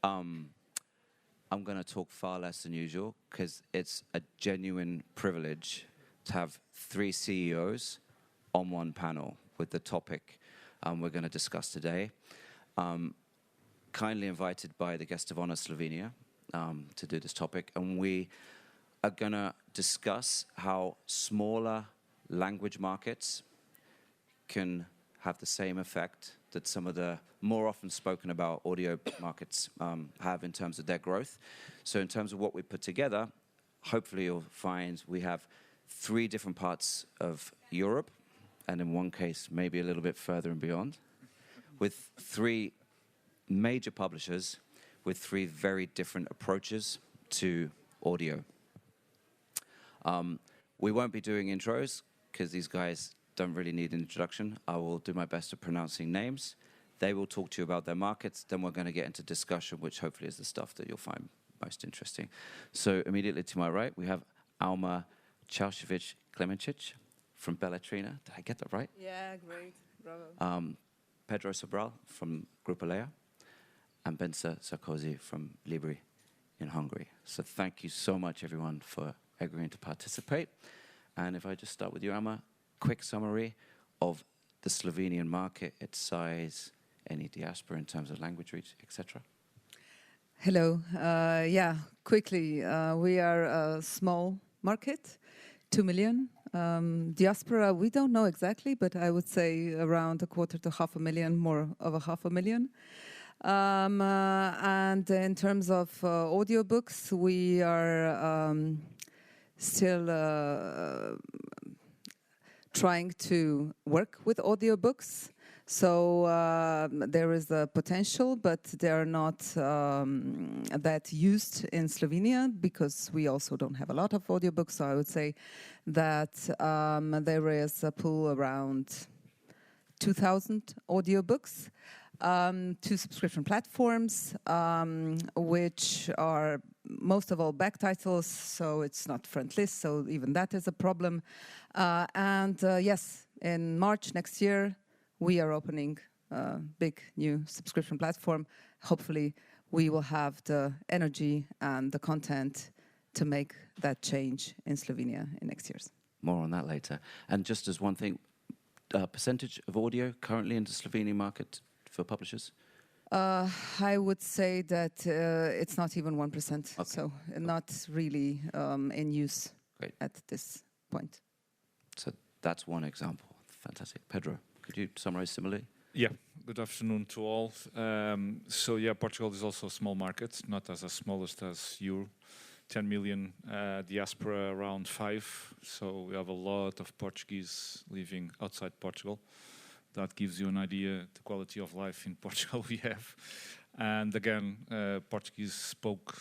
I'm going to talk far less than usual because it's a genuine privilege to have 3 CEOs on one panel with the topic we're going to discuss today. Kindly invited by the Guest of Honor Slovenia to do this topic, and we are going to discuss how smaller language markets can have the same effect that some of the more often spoken about audio markets have in terms of their growth. So in terms of what we put together, hopefully you'll find we have 3 different parts of Europe, and in one case maybe a little bit further and beyond, with 3 major publishers with 3 very different approaches to audio. We won't be doing intros because these guys don't really need an introduction. I will do my best at pronouncing names. They will talk to you about their markets. Then we're going to get into discussion, which hopefully is the stuff that you'll find most interesting. So immediately to my right, we have Alma Čaušević Klemenčič from Beletrina. Did I get that right? Yeah, great. Bravo. Pedro Sobral from Grupo Leya, and Bence Sárközy from Libri in Hungary. So thank you so much, everyone, for agreeing to participate. And if I just start with you, Alma, quick summary of the Slovenian market, its size, any diaspora in terms of language reach, etc. Hello. Quickly, we are a small market, 2 million. Diaspora, we don't know exactly, but I would say around 250,000 to 500,000, more of 500,000. And in terms of audiobooks, we are still trying to work with audiobooks. So there is a potential, but they are not that used in Slovenia because we also don't have a lot of audiobooks. So I would say that there is a pool around 2,000 audiobooks. 2 subscription platforms, which are most of all back titles, so it's not front list, so even that is a problem. Yes, in March next year, we are opening a big new subscription platform. Hopefully, we will have the energy and the content to make that change in Slovenia in next years. More on that later. And just as one thing, percentage of audio currently in the Slovenian market for publishers? I would say that it's not even 1%, okay. So not really in use at this point. So that's one example. Fantastic. Pedro, could you summarize similarly? Yeah, good afternoon to all. Portugal is also a small market, not as small as you. 10 million, diaspora around 5, so we have a lot of Portuguese living outside Portugal. That gives you an idea the quality of life in Portugal we have. And again, Portuguese spoke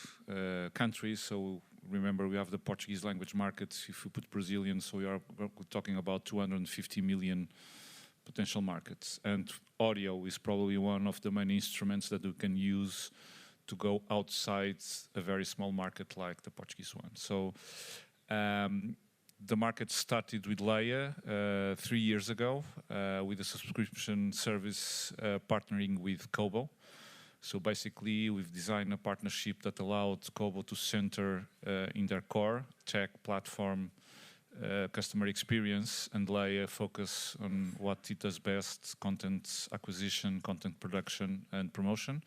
countries, so remember we have the Portuguese language market. If you put Brazilian, so we are talking about 250 million potential markets. And audio is probably one of the main instruments that we can use to go outside a very small market like the Portuguese one. So the market started with Leya 3 years ago with a subscription service partnering with Kobo. So basically, we've designed a partnership that allowed Kobo to center in their core tech platform customer experience, and Leya focus on what it does best: content acquisition, content production, and promotion.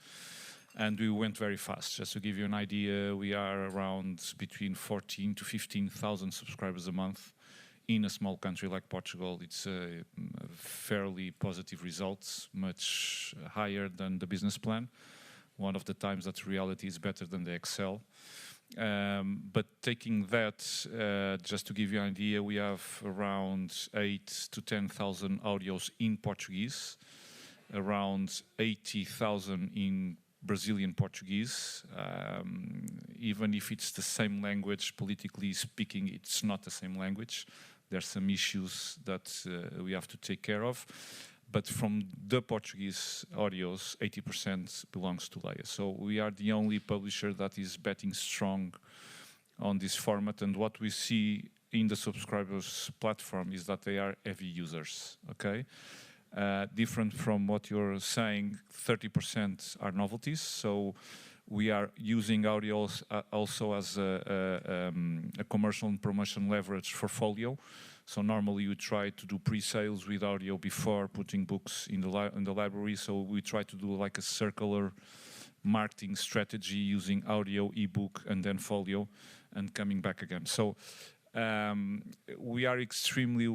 And we went very fast. Just to give you an idea, we are around between 14,000 to 15,000 subscribers a month. In a small country like Portugal, it's fairly positive results, much higher than the business plan. One of the times that reality is better than the Excel. But taking that, just to give you an idea, we have around 8,000 to 10,000 audios in Portuguese, around 80,000 in Brazilian Portuguese. Even if it's the same language, politically speaking, it's not the same language. There's some issues that we have to take care of. But from the Portuguese audios, 80% belongs to Leya. So we are the only publisher that is betting strong on this format. And what we see in the subscribers platform is that they are heavy users, okay? Different from what you're saying, 30% are novelties. So We are using audio also as a commercial and promotion leverage for Folio. So normally you try to do pre-sales with audio before putting books in the library. So we try to do like a circular marketing strategy using audio, ebook, and then Folio, and coming back again. So we are extremely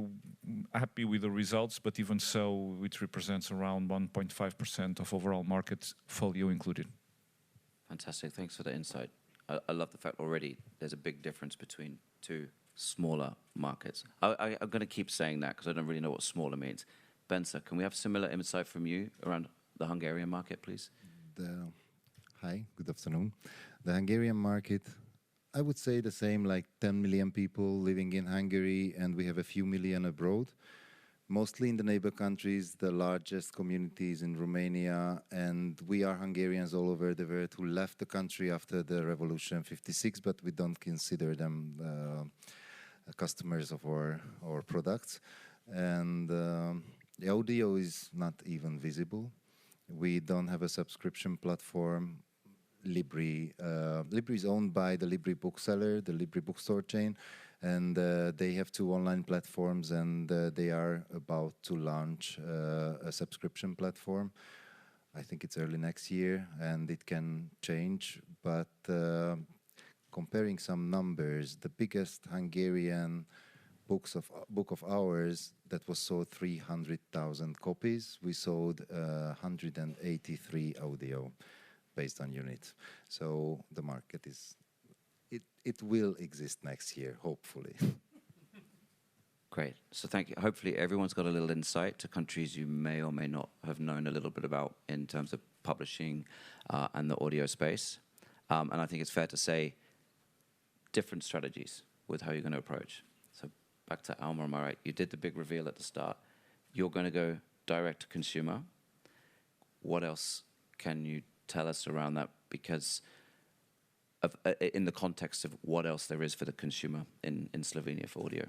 happy with the results, but even so, it represents around 1.5% of overall market, Folio included. Fantastic. Thanks for the insight. I love the fact already there's a big difference between two smaller markets. I'm going to keep saying that because I don't really know what smaller means. Bence, can we have similar insight from you around the Hungarian market, please? Hi, good afternoon. The Hungarian market, I would say the same, like 10 million people living in Hungary, and we have a few million abroad. Mostly in the neighbor countries, the largest communities in Romania, and we are Hungarians all over the world who left the country after the revolution 56, but we don't consider them customers of our products. And the audio is not even visible. We don't have a subscription platform. Libri is owned by the Libri bookseller, the Libri bookstore chain, and they have 2 online platforms, and they are about to launch a subscription platform. I think it's early next year, and it can change. But comparing some numbers, the biggest Hungarian book of ours that was sold 300,000 copies. We sold 183 audio based on units. So the market it will exist next year, hopefully. Great. So thank you. Hopefully everyone's got a little insight to countries you may or may not have known a little bit about in terms of publishing and the audio space. And I think it's fair to say different strategies with how you're going to approach. So back to Alma, am I right? You did the big reveal at the start. You're going to go direct to consumer. What else can you tell us around that? Because in the context of what else there is for the consumer in Slovenia for audio.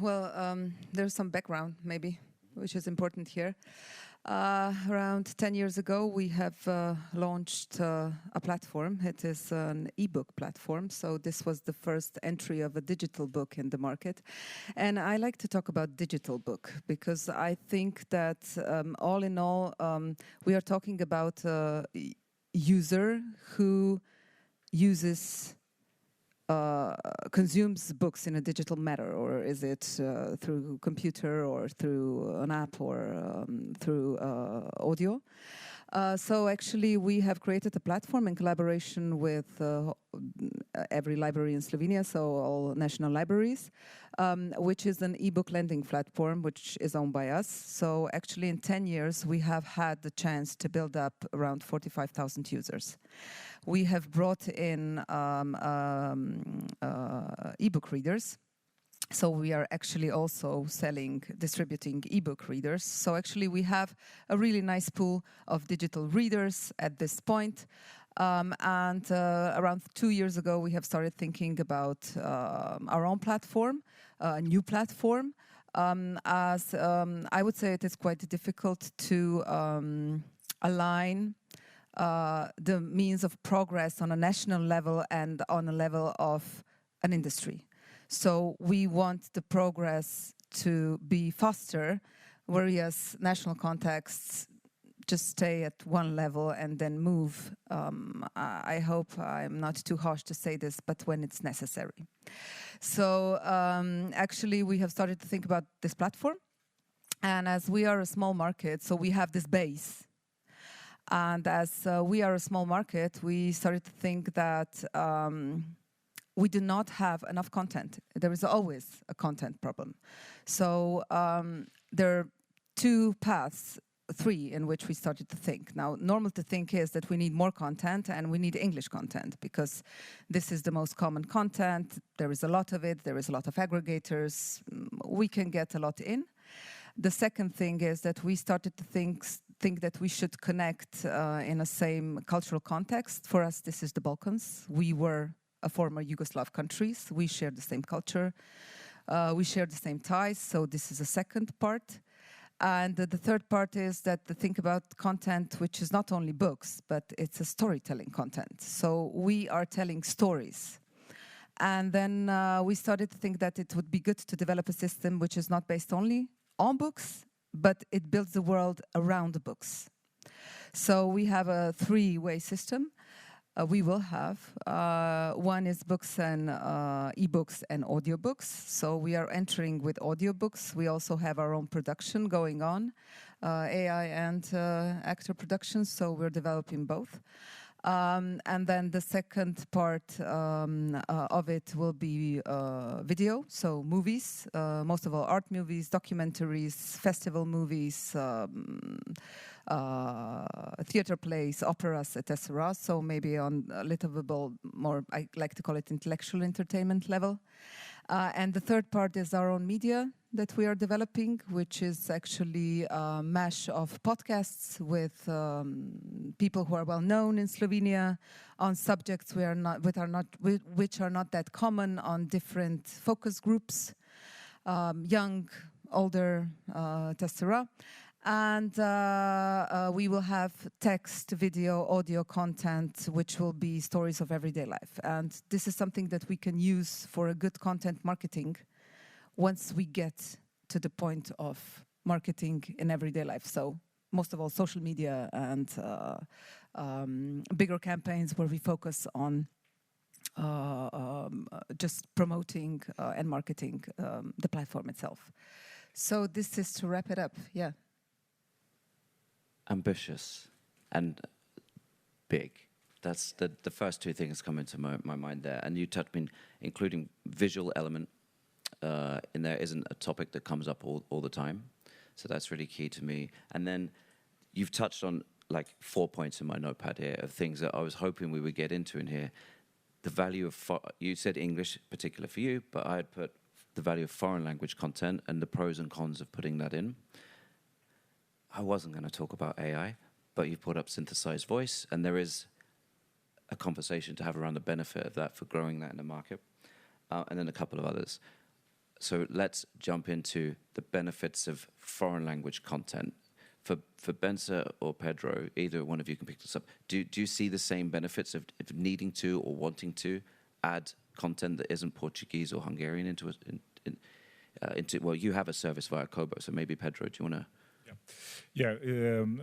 Well, there's some background maybe, which is important here. Around 10 years ago, we have launched a platform. It is an ebook platform. So this was the first entry of a digital book in the market. And I like to talk about digital book because I think that all in all, we are talking about a user who consumes books in a digital manner, or is it through computer or through an app or through audio. So actually we have created a platform in collaboration with every library in Slovenia, so all national libraries, which is an ebook lending platform which is owned by us. So actually in 10 years we have had the chance to build up around 45,000 users. We have brought in ebook readers. So we are actually also distributing ebook readers. So actually we have a really nice pool of digital readers at this point. And around 2 years ago, we have started thinking about our own platform, a new platform. As I would say it is quite difficult to align the means of progress on a national level and on a level of an industry. So we want the progress to be faster, whereas national contexts just stay at one level and then move. I hope I'm not too harsh to say this, but when it's necessary. So actually we have started to think about this platform. And as we are a small market, so we have this base. And as we are a small market, we started to think that we do not have enough content. There is always a content problem. So there are 2 paths, 3 in which we started to think. Now, normal to think is that we need more content and we need English content because this is the most common content. There is a lot of it. There is a lot of aggregators. We can get a lot in. The second thing is that we started to think that we should connect in a same cultural context. For us, this is the Balkans. We were a former Yugoslav countries. We share the same culture. We share the same ties. So this is a second part. And the third part is that to think about content which is not only books, but it's a storytelling content. So we are telling stories. And then we started to think that it would be good to develop a system which is not based only on books, but it builds the world around the books. So we have a three-way system. We will have. One is books and ebooks and audiobooks. So we are entering with audiobooks. We also have our own production going on, AI and actor productions. So we're developing both. And then the second part of it will be video, so movies, most of all art movies, documentaries, festival movies, theater plays, operas, etc. So maybe on a little bit more, I like to call it intellectual entertainment level. And the third part is our own media that we are developing, which is actually a mash of podcasts with people who are well known in Slovenia on subjects which are not that common, on different focus groups, young, older, etc. And we will have text, video, audio content, which will be stories of everyday life. And this is something that we can use for a good content marketing once we get to the point of marketing in everyday life. So most of all, social media and bigger campaigns where we focus on just promoting and marketing the platform itself. So this is to wrap it up, yeah. Ambitious and big. That's the first two things come into my mind there. And you touched on including visual element in there isn't a topic that comes up all the time. So that's really key to me. And then you've touched on like 4 points in my notepad here of things that I was hoping we would get into in here. The value of, you said English particular for you, but I had put the value of foreign language content and the pros and cons of putting that in. I wasn't going to talk about AI, but you've brought up synthesized voice, and there is a conversation to have around the benefit of that for growing that in the market, and then a couple of others. So let's jump into the benefits of foreign language content. For Bence or Pedro, either one of you can pick this up. Do you see the same benefits of needing to or wanting to add content that isn't Portuguese or Hungarian into well, you have a service via Kobo, so maybe Pedro, do you want to?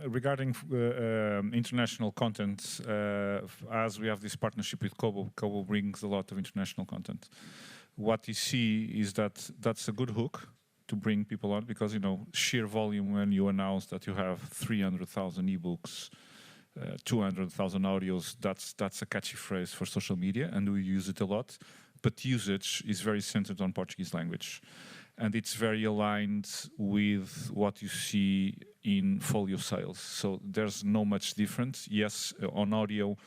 Regarding international content, as we have this partnership with Kobo brings a lot of international content. What you see is that that's a good hook to bring people on, because, you know, sheer volume, when you announce that you have 300,000 ebooks, 200,000 audios, that's a catchy phrase for social media, and we use it a lot. But usage is very centered on Portuguese language. And it's very aligned with what you see in folio sales. So there's no much difference. Yes, on audio,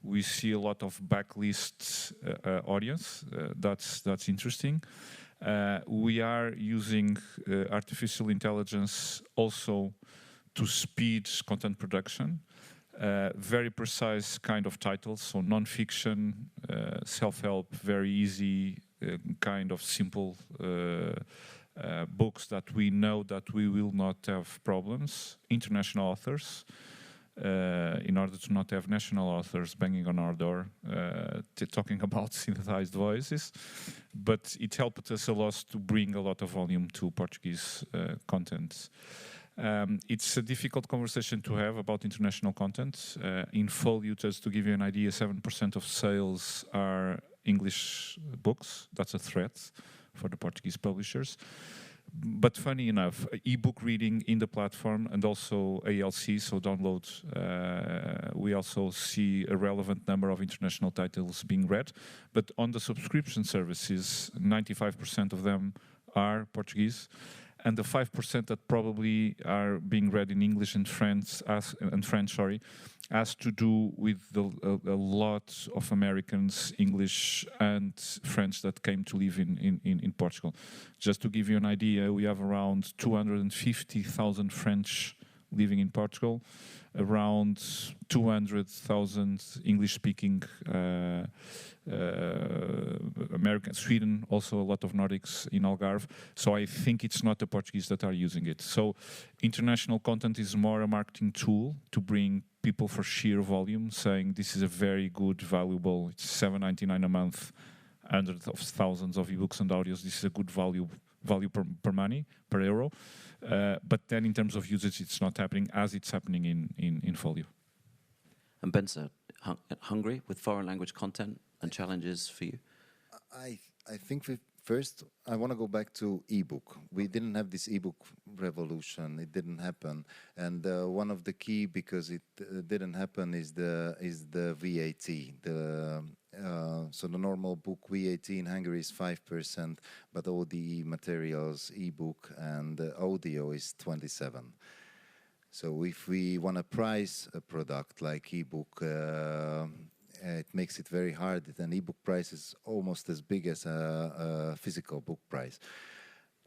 we see a lot of backlist audience. That's interesting. We are using artificial intelligence also to speed content production. Very precise kind of titles, so non-fiction, self-help, very easy, kind of simple books that we know that we will not have problems. International authors, in order to not have national authors banging on our door, talking about synthesized voices. But it helped us a lot to bring a lot of volume to Portuguese content. It's a difficult conversation to have about international content. In folio, just to give you an idea, 7% of sales are English books. That's a threat for the Portuguese publishers. But funny enough, ebook reading in the platform and also ALC, so download, we also see a relevant number of international titles being read. But on the subscription services, 95% of them are Portuguese. And the 5% that probably are being read in English and French, has to do with a lot of Americans, English and French that came to live in Portugal. Just to give you an idea, we have around 250,000 French living in Portugal, around 200,000 English-speaking American, Sweden, also a lot of Nordics in Algarve. So I think it's not the Portuguese that are using it. So international content is more a marketing tool to bring people for sheer volume, saying this is a very good, valuable, it's $7.99 a month, hundreds of thousands of ebooks and audios. This is a good value per money, per euro. But then in terms of usage, it's not happening as it's happening in Folio. And Bence, Hungary with foreign language content and challenges for you? I think first I want to go back to ebook. We didn't have this ebook revolution. It didn't happen, and one of the key because it didn't happen is the VAT. So the normal book VAT in Hungary is 5%, but all the materials, ebook and audio is 27%. So if we want to price a product like ebook, it makes it very hard. An ebook price is almost as big as a physical book price.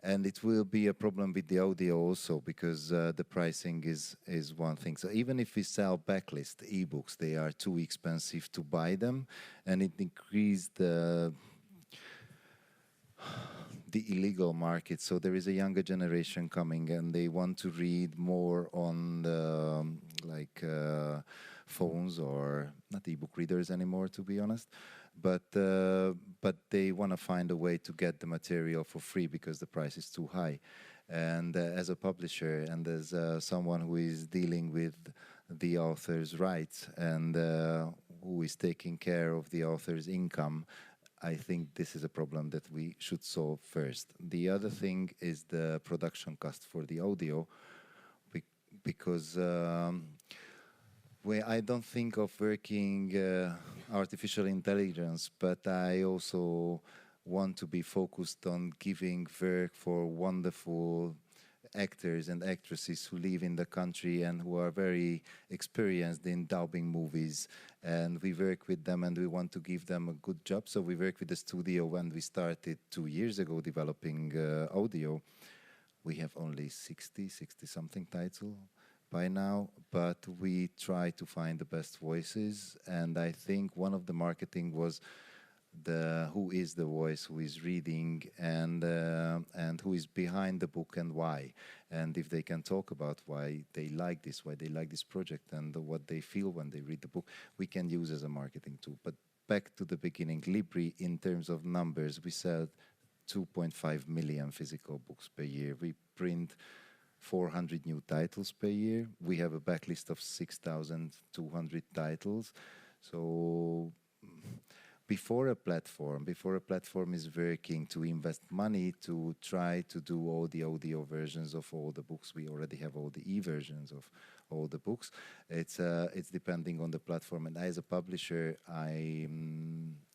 And it will be a problem with the audio also because the pricing is one thing. So even if we sell backlist ebooks, they are too expensive to buy them, and it increased the illegal market. So there is a younger generation coming, and they want to read more on the phones, or not ebook readers anymore, to be honest. But they want to find a way to get the material for free because the price is too high. And as a publisher and as someone who is dealing with the author's rights and who is taking care of the author's income, I think this is a problem that we should solve first. The other thing is the production cost for the audio, because I don't think of working artificial intelligence, but I also want to be focused on giving work for wonderful actors and actresses who live in the country and who are very experienced in dubbing movies. And we work with them and we want to give them a good job. So we work with the studio when we started 2 years ago developing audio. We have only 60-something titles by now, but we try to find the best voices, and I think one of the marketing was who is the voice, who is reading, and who is behind the book and why, and if they can talk about why they like this project, and what they feel when they read the book, we can use as a marketing tool. But back to the beginning, Libri, in terms of numbers, we sell 2.5 million physical books per year. We print 400 new titles per year. We have a backlist of 6,200 titles. So before a platform is working to invest money to try to do all the audio versions of all the books, we already have all the e-versions of all the books. It's depending on the platform. And as a publisher,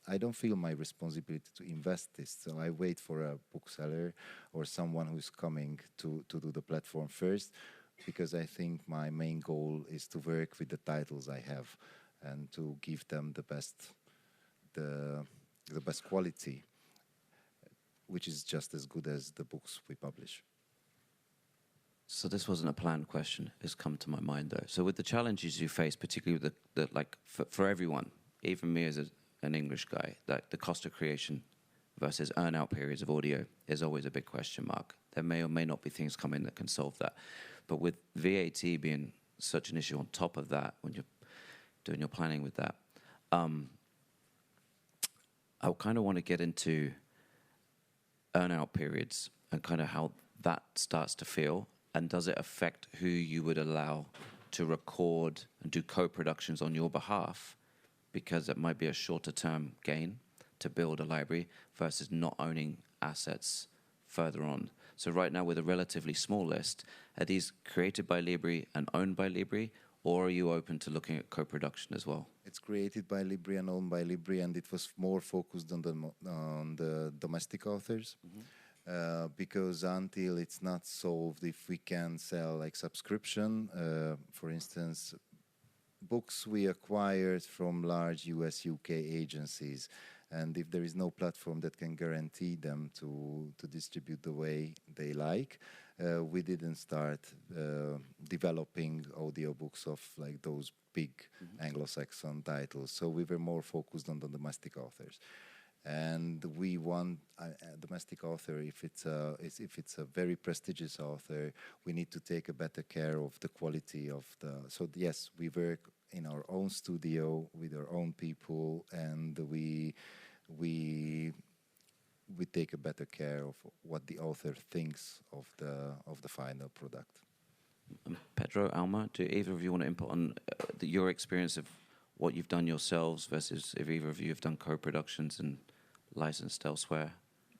I don't feel my responsibility to invest this. So I wait for a bookseller or someone who's coming to do the platform first, because I think my main goal is to work with the titles I have and to give them the best quality, which is just as good as the books we publish. So this wasn't a planned question. It's come to my mind though. So with the challenges you face, particularly with for everyone, even me as an English guy, that the cost of creation versus earn-out periods of audio is always a big question mark. There may or may not be things coming that can solve that. But with VAT being such an issue on top of that, when you're doing your planning with that, I kind of want to get into earn-out periods and kind of how that starts to feel, and does it affect who you would allow to record and do co-productions on your behalf, because it might be a shorter-term gain to build a library versus not owning assets further on. So right now, with a relatively small list, are these created by Libri and owned by Libri, or are you open to looking at co-production as well? It's created by Libri and owned by Libri, and it was more focused on the domestic authors. Mm-hmm. Because until it's not solved, if we can sell like subscription, for instance, books we acquired from large US, UK agencies, And if there is no platform that can guarantee them to distribute the way they like, we didn't start developing audiobooks of like those big Anglo-Saxon titles. So we were more focused on the domestic authors. And we want a domestic author, if it's a very prestigious author, we need to take a better care of the quality of the. So yes, we work in our own studio with our own people, and we take a better care of what the author thinks of the final product. Pedro, Alma, do either of you want to input on your experience of what you've done yourselves versus if either of you have done co-productions and licensed elsewhere?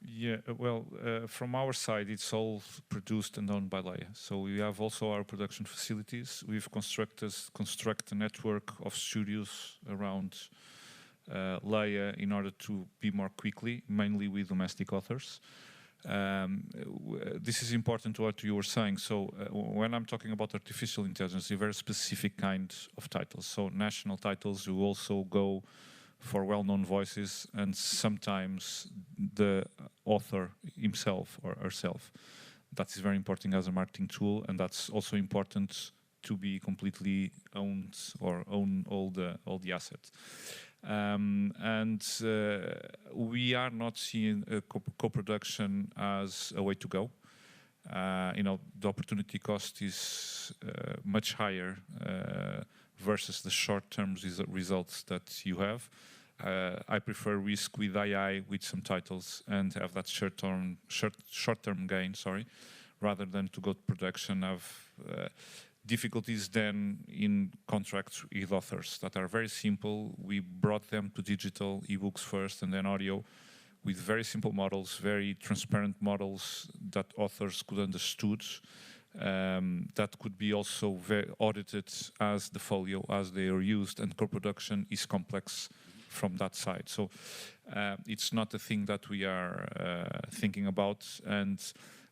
Yeah, well, from our side, it's all produced and owned by Leya. So we have also our production facilities. We've constructed a network of studios around Leya in order to be more quickly, mainly with domestic authors. This is important to what you were saying. So when I'm talking about artificial intelligence, a very specific kind of titles. So national titles, you also go for well-known voices, and sometimes the author himself or herself. That is very important as a marketing tool, and that's also important to be completely owned or own all the assets. We are not seeing a co-production as a way to go. The opportunity cost is much higher versus the short-term results that you have. I prefer risk with AI with some titles and have that short-term gain, rather than to go to production, have difficulties then in contracts with authors that are very simple. We brought them to digital ebooks first and then audio with very simple models, very transparent models that authors could understood. That could be also very audited as the folio, as they are used, and co-production is complex from that side. So it's not a thing that we are thinking about. And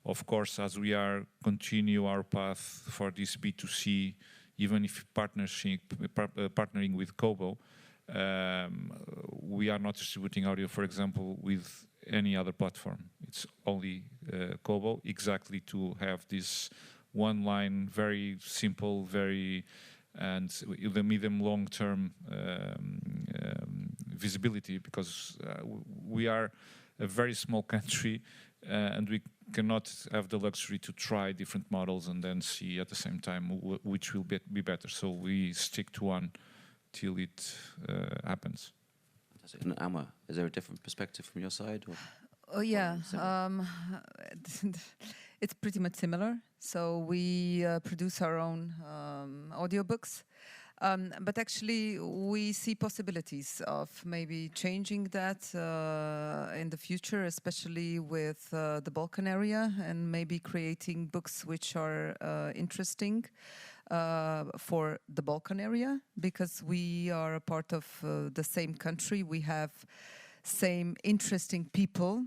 of course, as we are continue our path for this B2C, even if partnering with Kobo, we are not distributing audio, for example, with any other platform. It's only Kobo, exactly to have this one line, very simple, and the medium long-term visibility, because we are a very small country and we cannot have the luxury to try different models and then see at the same time which will be better. So we stick to one till it happens. And Alma, is there a different perspective from your side? Or? Oh yeah, it's pretty much similar. So we produce our own audiobooks, but actually we see possibilities of maybe changing that in the future, especially with the Balkan area, and maybe creating books which are interesting for the Balkan area, because we are a part of the same country. We have same interesting people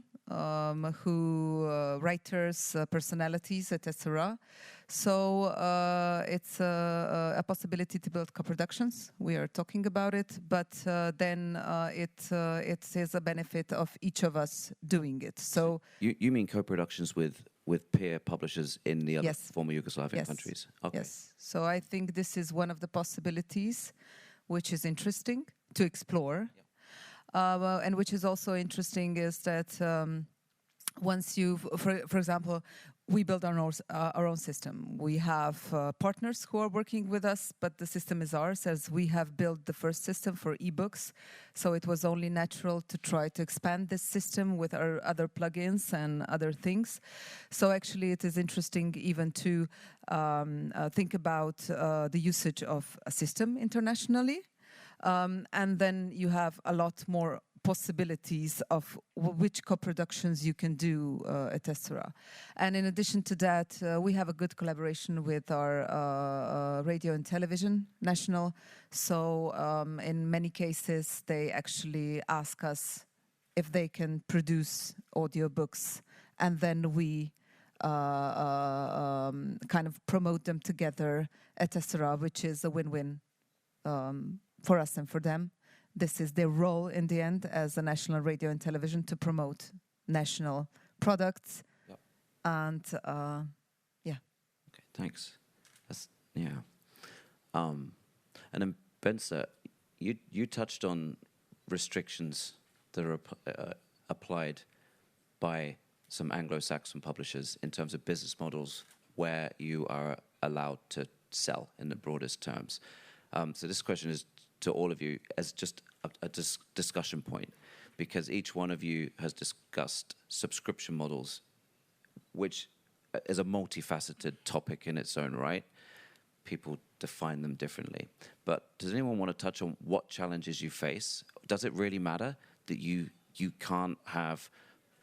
who writers, personalities, etc. So it's a possibility to build co-productions. We are talking about it, but then it is a benefit of each of us doing it. So you mean co-productions with peer publishers in the other former Yugoslavian countries? Okay. Yes. So I think this is one of the possibilities which is interesting to explore. And which is also interesting is that once you've, for example, we build our own system. We have partners who are working with us, but the system is ours, as we have built the first system for ebooks. So it was only natural to try to expand this system with our other plugins and other things. So actually it is interesting even to think about the usage of a system internationally. And then you have a lot more possibilities of which co-productions you can do, etc. And in addition to that, we have a good collaboration with our radio and television national. So in many cases, they actually ask us if they can produce audiobooks, and then we kind of promote them together, etc., which is a win-win for us and for them, this is their role in the end as a national radio and television to promote national products. Yep. And Okay, thanks. And then Bence, you touched on restrictions that are applied by some Anglo-Saxon publishers in terms of business models where you are allowed to sell in the broadest terms. So this question is to all of you as just a discussion point, because each one of you has discussed subscription models, which is a multifaceted topic in its own right. People define them differently. But does anyone want to touch on what challenges you face? Does it really matter that you can't have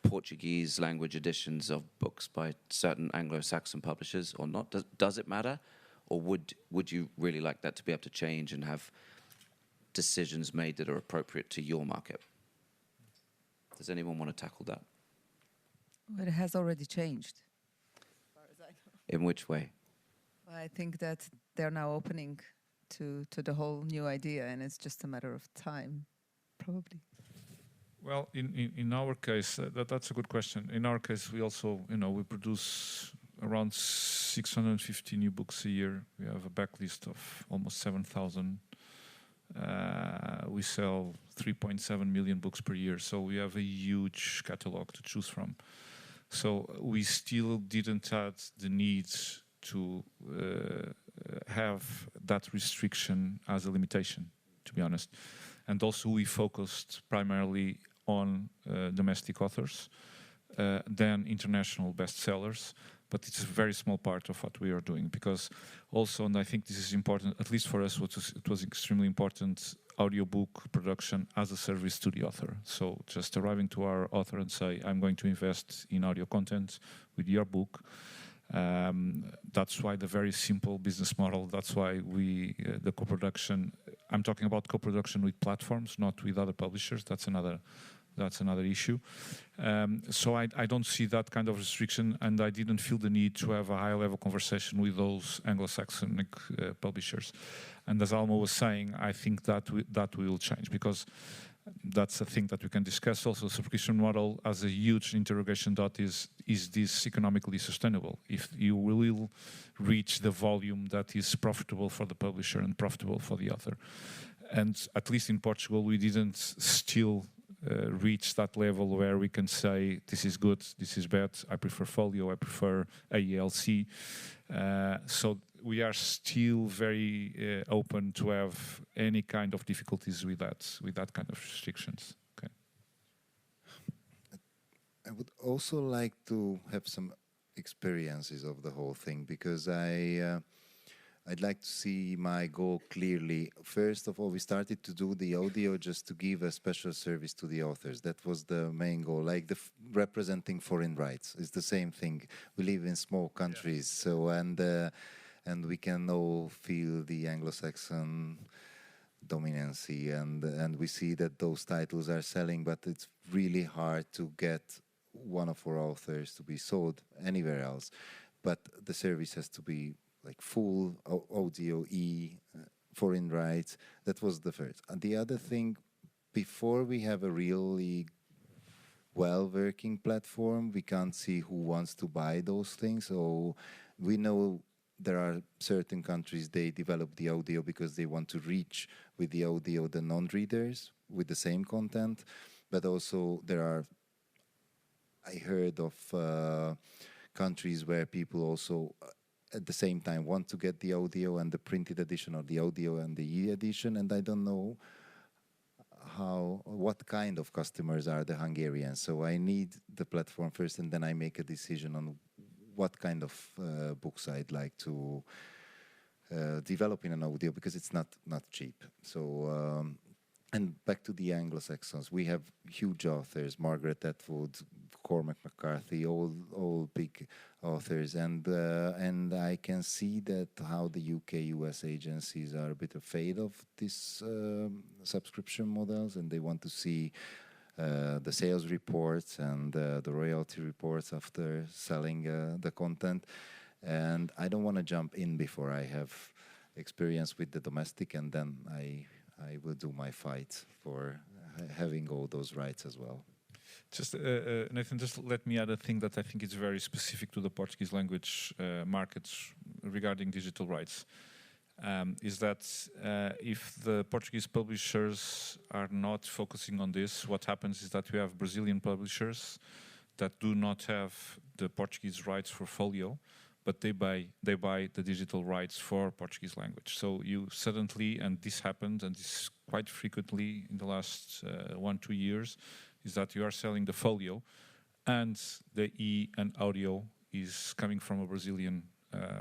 Portuguese language editions of books by certain Anglo-Saxon publishers or not? Does it matter? Or would you really like that to be able to change and have decisions made that are appropriate to your market? Does anyone want to tackle that? Well, it has already changed, as far as I know. In which way? I think that they're now opening to the whole new idea, and it's just a matter of time, probably. Well, in our case, that's a good question. In our case, we also, we produce around 650 new books a year. We have a backlist of almost 7,000. We sell 3.7 million books per year, so we have a huge catalog to choose from. So we still didn't have the need to have that restriction as a limitation, to be honest. And also we focused primarily on domestic authors, then international bestsellers, but it's a very small part of what we are doing, because also, and I think this is important, at least for us, it was extremely important, audiobook production as a service to the author. So just arriving to our author and say, I'm going to invest in audio content with your book. That's why the very simple business model, that's why the co-production, I'm talking about co-production with platforms, not with other publishers. That's another issue. So I don't see that kind of restriction, and I didn't feel the need to have a high-level conversation with those Anglo-Saxon publishers. And as Alma was saying, I think that will change, because that's a thing that we can discuss. Also, the subscription model as a huge interrogation dot is this economically sustainable? If you will reach the volume that is profitable for the publisher and profitable for the author. And at least in Portugal, we didn't still reach that level where we can say, this is good, this is bad, I prefer folio, I prefer AELC. So we are still very open to have any kind of difficulties with that kind of restrictions. Okay. I would also like to have some experiences of the whole thing, because I'd like to see my goal clearly. First of all, we started to do the audio just to give a special service to the authors. That was the main goal, like representing foreign rights. It's the same thing. We live in small countries, so and we can all feel the Anglo-Saxon dominancy, and we see that those titles are selling, but it's really hard to get one of our authors to be sold anywhere else. But the service has to be like full audio, foreign rights. That was the first. And the other thing, before we have a really well-working platform, we can't see who wants to buy those things. So we know there are certain countries, they develop the audio because they want to reach with the audio the non-readers with the same content. But also there are, I heard of countries where people also at the same time want to get the audio and the printed edition, or the audio and the e-edition, and I don't know what kind of customers are the Hungarians. So I need the platform first, and then I make a decision on what kind of books I'd like to develop in an audio, because it's not cheap. So and back to the Anglo-Saxons, we have huge authors, Margaret Atwood, Cormac McCarthy, all big authors, and I can see that how the UK-US agencies are a bit afraid of these subscription models, and they want to see the sales reports and the royalty reports after selling the content. And I don't want to jump in before I have experience with the domestic, and then I will do my fight for having all those rights as well. Just Nathan, just let me add a thing that I think is very specific to the Portuguese language markets regarding digital rights. Is that if the Portuguese publishers are not focusing on this, what happens is that we have Brazilian publishers that do not have the Portuguese rights for folio, but they buy the digital rights for Portuguese language. So you suddenly, and this happened, and this quite frequently in the last 1-2 years, is that you are selling the folio, and the e and audio is coming from a Brazilian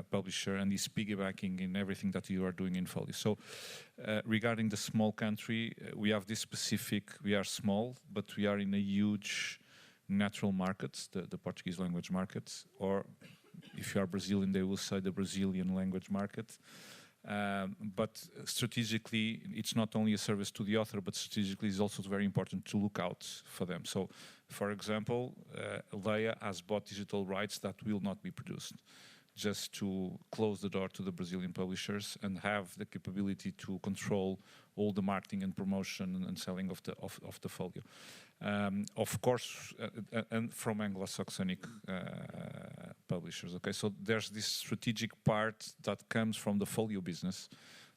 publisher, and is piggybacking in everything that you are doing in folio. So regarding the small country, we have this specific, we are small, but we are in a huge natural market, the Portuguese language market, or if you are Brazilian, they will say the Brazilian language market. But strategically, it's not only a service to the author, but strategically it's also very important to look out for them. So, for example, Leya has bought digital rights that will not be produced, just to close the door to the Brazilian publishers and have the capability to control all the marketing and promotion and selling of the folio. Of course, and from Anglo-Saxonic publishers. Okay, so there's this strategic part that comes from the folio business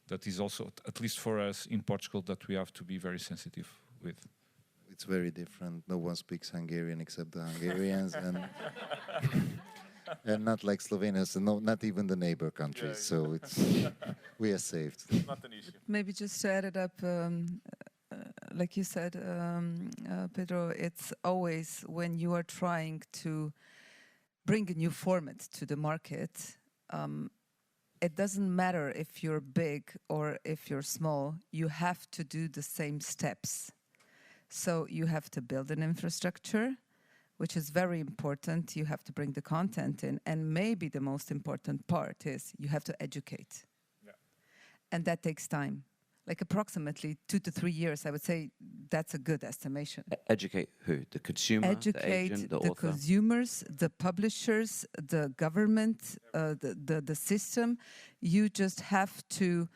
that is also, at least for us in Portugal, that we have to be very sensitive with. It's very different. No one speaks Hungarian except the Hungarians, and not like Slovenia, so not even the neighbor countries. So we are saved. Not an issue. Maybe just to add it up, like you said, Pedro, it's always when you are trying to bring a new format to the market, it doesn't matter if you're big or if you're small, you have to do the same steps. So you have to build an infrastructure, which is very important. You have to bring the content in. And maybe the most important part is you have to educate. Yeah. And that takes time. Like approximately 2 to 3 years, I would say that's a good estimation. Educate who? The consumer, educate the agent, the author? Consumers, the publishers, the government, the system. You just have to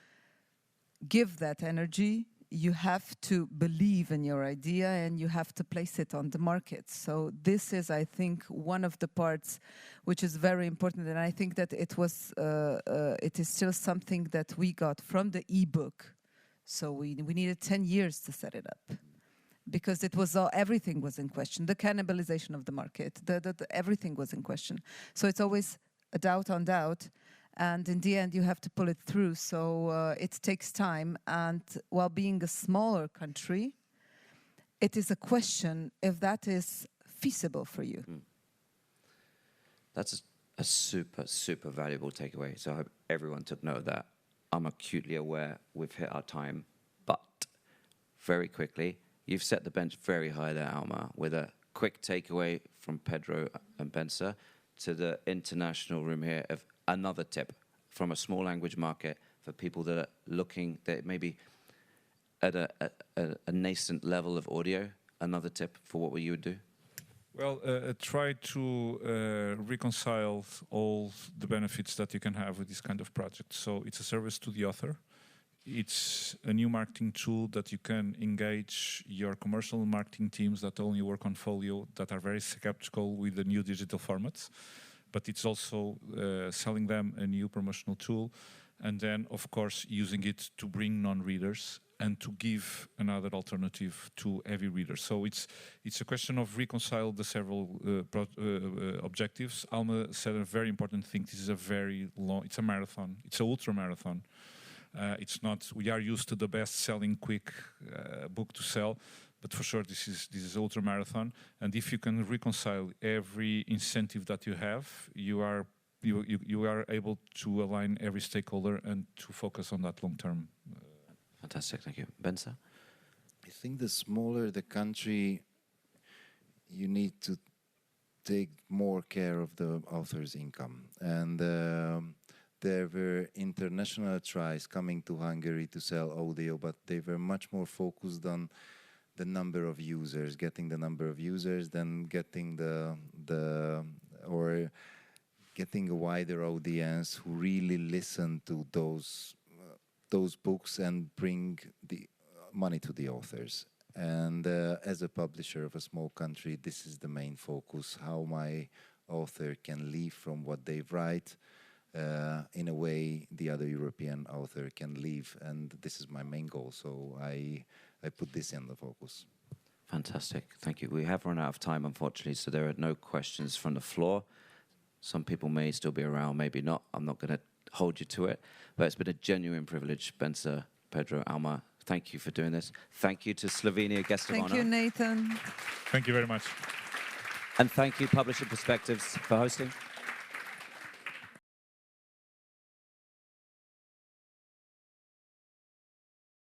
give that energy. You have to believe in your idea, and you have to place it on the market. So this is, I think, one of the parts which is very important. And I think that it is still something that we got from the ebook. So we needed 10 years to set it up, because it was everything was in question. The cannibalization of the market, everything was in question. So it's always a doubt on doubt. And in the end, you have to pull it through. So it takes time. And while being a smaller country, it is a question if that is feasible for you. That's a super, super valuable takeaway. So I hope everyone took note of that. I'm acutely aware we've hit our time. But very quickly, you've set the bench very high there, Alma, with a quick takeaway from Pedro and Bence to the international room here of another tip from a small language market for people that are looking, that maybe at a nascent level of audio. Another tip for what you would do? Well, try to reconcile all the benefits that you can have with this kind of project. So it's a service to the author. It's a new marketing tool that you can engage your commercial marketing teams that only work on folio, that are very skeptical with the new digital formats. But it's also selling them a new promotional tool, and then, of course, using it to bring non-readers and to give another alternative to heavy readers. So it's a question of reconcile the several objectives. Alma said a very important thing. This is a very long, it's a marathon. It's an ultra marathon. It's not, we are used to the best-selling quick book to sell, but for sure this is ultra marathon. And if you can reconcile every incentive that you have, you are able to align every stakeholder and to focus on that long-term. Fantastic, thank you. Bence? I think the smaller the country, you need to take more care of the author's income. And there were international tries coming to Hungary to sell audio, but they were much more focused on the number of users, getting the number of users, then getting getting a wider audience who really listen to those books and bring the money to the authors. And as a publisher of a small country, this is the main focus, how my author can live from what they write in a way the other European author can live. And this is my main goal, so I put this in the focus. Fantastic. Thank you. We have run out of time, unfortunately, so there are no questions from the floor. Some people may still be around, maybe not. I'm not going to hold you to it, but it's been a genuine privilege. Bence, Pedro, Alma, thank you for doing this. Thank you to Slovenia Guest of Honor. Thank you, Nathan. Thank you very much. And thank you, Publisher Perspectives, for hosting.